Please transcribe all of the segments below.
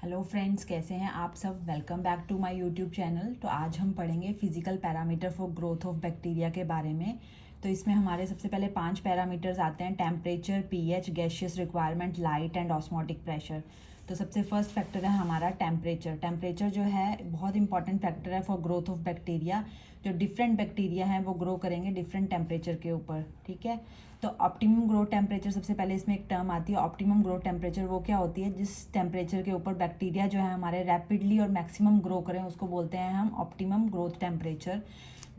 Hello friends, कैसे हैं आप सब। Welcome back to my YouTube channel. तो आज हम पढ़ेंगे physical parameter for growth of bacteria के बारे में। तो इसमें हमारे सबसे पहले 5 पैरामीटर्स आते हैं: temperature, pH, gaseous requirement, light and osmotic pressure. तो सबसे फर्स्ट फैक्टर है हमारा टेम्परेचर। टेम्परेचर जो है बहुत इंपॉर्टेंट फैक्टर है फॉर ग्रोथ ऑफ बैक्टीरिया। जो डिफरेंट बैक्टीरिया हैं वो ग्रो करेंगे डिफरेंट टेम्परेचर के ऊपर, ठीक है। तो ऑप्टिमम ग्रोथ टेम्परेचर, सबसे पहले इसमें एक टर्म आती है ऑप्टिमम ग्रोथ टेम्परेचर। वो क्या होती है? जिस टेम्परेचर के ऊपर बैक्टीरिया जो है हमारे रैपिडली और मैक्सिमम ग्रो करें उसको बोलते हैं हम optimum growth temperature.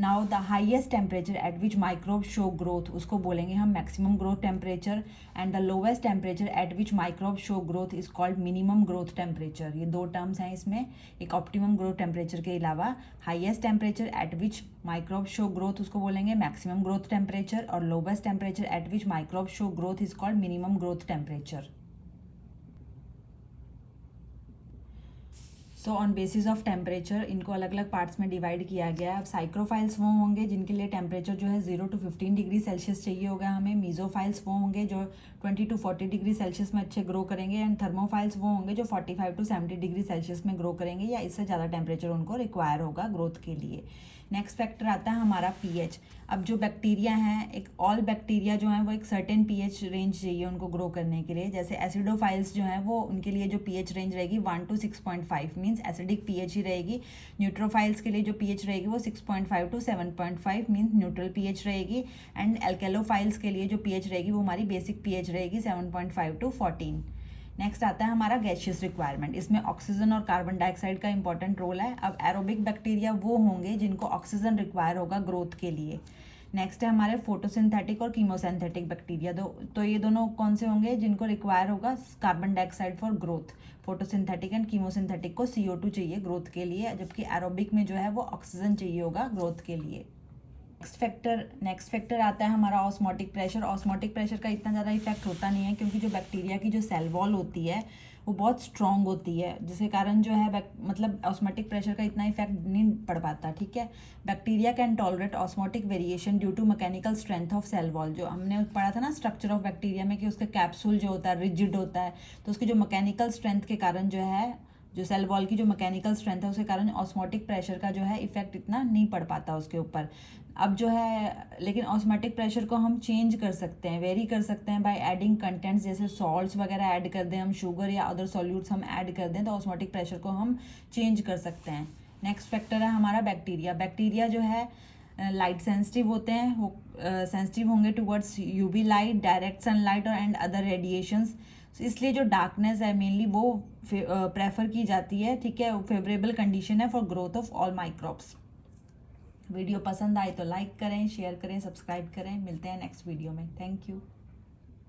Now the highest temperature at which microbe show growth, उसको बोलेंगे हम maximum growth temperature. And the lowest temperature at which microbe show growth is called minimum growth temperature. ये दो टर्म्स हैं इसमें, एक ऑप्टिमम ग्रोथ टेम्परेचर के अलावा highest temperature at which microbe show growth उसको बोलेंगे मैक्सिमम ग्रोथ टेम्परेचर, और lowest temperature at which microbe show growth is called minimum growth temperature. So on basis of temperature इनको अलग अलग पार्ट्स में divide किया गया है। अब साइक्रोफाइल्स वो होंगे जिनके लिए टेम्परेचर जो है 0 to 15 डिग्री सेल्सियस चाहिए होगा हमें। मीजोफाइल्स वो होंगे जो 20 to 40 डिग्री सेल्सियस में अच्छे ग्रो करेंगे। एंड थर्मोफाइल्स वो होंगे जो 45 to 70 डिग्री सेल्सियस में ग्रो करेंगे, या इससे ज़्यादा टेम्परेचर उनको रिक्वायर होगा ग्रोथ के लिए। नेक्स्ट फैक्टर आता है हमारा पीएच। अब जो बैक्टीरिया हैं, एक ऑल बैक्टीरिया जो हैं वो एक सर्टेन पीएच रेंज चाहिए उनको ग्रो करने के लिए। जैसे एसिडोफाइल्स जो हैं वो उनके लिए जो पीएच रेंज रहेगी 1 to 6.5 मीन्स एसिडिक पीएच ही रहेगी। न्यूट्रोफाइल्स के लिए जो पीएच रहेगी वो 6.5 to 7.5 मीन्स न्यूट्रल पीएच रहेगी। एंड एल्केलोफाइल्स के लिए जो पीएच रहेगी वो हमारी बेसिक पीएच रहेगी 7.5 to 14। नेक्स्ट आता है हमारा गैसियस रिक्वायरमेंट। इसमें ऑक्सीजन और कार्बन डाइऑक्साइड का इंपॉर्टेंट रोल है। अब एरोबिक बैक्टीरिया वो होंगे जिनको ऑक्सीजन रिक्वायर होगा ग्रोथ के लिए। नेक्स्ट है हमारे फोटोसिंथेटिक और कीमोसिंथेटिक बैक्टीरिया। तो ये दोनों कौन से होंगे? जिनको रिक्वायर होगा carbon dioxide for growth. Photosynthetic and chemosynthetic को CO2 चाहिए ग्रोथ के लिए, जबकि एरोबिक में जो है वो ऑक्सीजन चाहिए होगा ग्रोथ के लिए। नेक्स्ट फैक्टर आता है हमारा ऑस्मोटिक प्रेशर। ऑस्मोटिक प्रेशर का इतना ज़्यादा इफेक्ट होता नहीं है, क्योंकि जो बैक्टीरिया की जो सेल वॉल होती है वो बहुत स्ट्रॉन्ग होती है, जिसके कारण जो है मतलब ऑस्मोटिक प्रेशर का इतना इफेक्ट नहीं पड़ पाता, ठीक है। Bacteria can tolerate osmotic variation due to mechanical strength of cell wall. जो हमने पढ़ा था ना स्ट्रक्चर ऑफ बैक्टीरिया में, कि उसका कैप्सूल जो होता है रिजिड होता है, तो उसकी जो मैकेनिकल स्ट्रेंथ के कारण जो है, जो सेल वॉल की जो मैकेनिकल स्ट्रेंथ है उसके कारण ऑस्मोटिक प्रेशर का जो है इफेक्ट इतना नहीं पड़ पाता उसके ऊपर। अब जो है लेकिन ऑस्मोटिक प्रेशर को हम चेंज कर सकते हैं, वेरी कर सकते हैं बाय एडिंग कंटेंट्स। जैसे सॉल्ट्स वगैरह ऐड कर दें हम, शुगर या अदर सॉल्यूट्स हम ऐड कर दें, तो ऑस्मोटिक प्रेशर को हम चेंज कर सकते हैं। नेक्स्ट फैक्टर है हमारा बैक्टीरिया। बैक्टीरिया जो है लाइट सेंसिटिव होते हैं, वो सेंसिटिव होंगे towards UV light, direct sunlight और एंड अदर रेडिएशंस। इसलिए जो डार्कनेस है मेनली वो प्रेफर की जाती है, ठीक है। फेवरेबल कंडीशन है for growth of all microbes. Video पसंद आए तो लाइक करें, शेयर करें, सब्सक्राइब करें। मिलते हैं नेक्स्ट वीडियो में। Thank you.